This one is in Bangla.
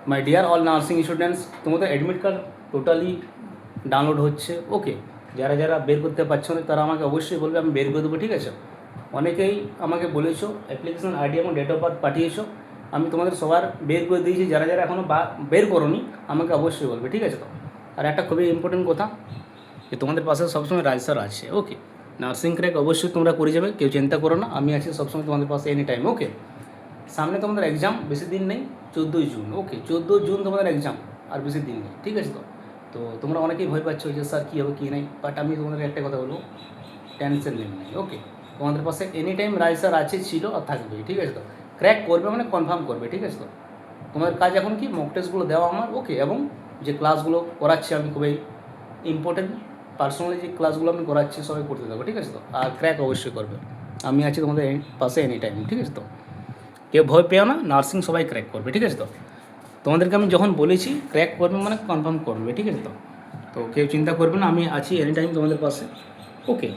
My dear all nursing students, তোমাদের অ্যাডমিট কার্ড টোটালি ডাউনলোড হচ্ছে। ওকে, যারা যারা বের করতে পারছো না তারা আমাকে অবশ্যই বলবে, আমি বের করে দেবো, ঠিক আছে। অনেকেই আমাকে বলেছো অ্যাপ্লিকেশন আইডি এবং ডেট অফ বার্থ পাঠিয়েছো, আমি তোমাদের সবার বের করে দিয়েছি। যারা যারা এখনও বের করোনি আমাকে অবশ্যই বলবে, ঠিক আছে। তো আর একটা খুবই ইম্পর্টেন্ট কথা, যে তোমাদের পাশে সবসময় রাজ স্যার আছে। ওকে, নার্সিং ক্র্যাক অবশ্যই তোমরা করে যাবে, কেউ চিন্তা করো না, আমি আছি সবসময় তোমাদের পাশে এনি টাইম। ওকে, সামনে তোমাদের এক্সাম বেশি দিন নেই, 14ই জুন। ওকে, 14 জুন তোমাদের এক্সাম, আর বেশি দিন নেই, ঠিক আছে। তো তোমরা অনেকেই ভয় পাচ্ছ যে স্যার কী হবে কী নেই, বাট আমি তোমাদের একটা কথা বলবো, টেনশন নেই। ওকে, তোমাদের পাশে এনি টাইম রাজ স্যার আছে, ছিল আর থাকবেই, ঠিক আছে। তো ক্র্যাক করবে মানে কনফার্ম করবে, ঠিক আছে। তো তোমাদের কাজ এখন কি মক টেস্টগুলো দেওয়া আমার, ওকে, এবং যে ক্লাসগুলো করাচ্ছি আমি খুবই ইম্পর্টেন্ট, পার্সোনালি যে ক্লাসগুলো আমি করাচ্ছি সবাই করতে থাকবো, ঠিক আছে। তো আর ক্র্যাক অবশ্যই করবে, আমি আছি তোমাদের পাশে এনি টাইম, ঠিক আছে। তো কেউ ভয় পেও না, নার্সিং সবাই ক্র্যাক করবে, ঠিক আছে। তো তোমাদেরকে আমি যখন বলেছি ক্র্যাক করবে মানে কনফার্ম করবে, ঠিক আছে। তো কেউ চিন্তা করবে না, আমি আছি এনি টাইম তোমাদের পাশে। ওকে।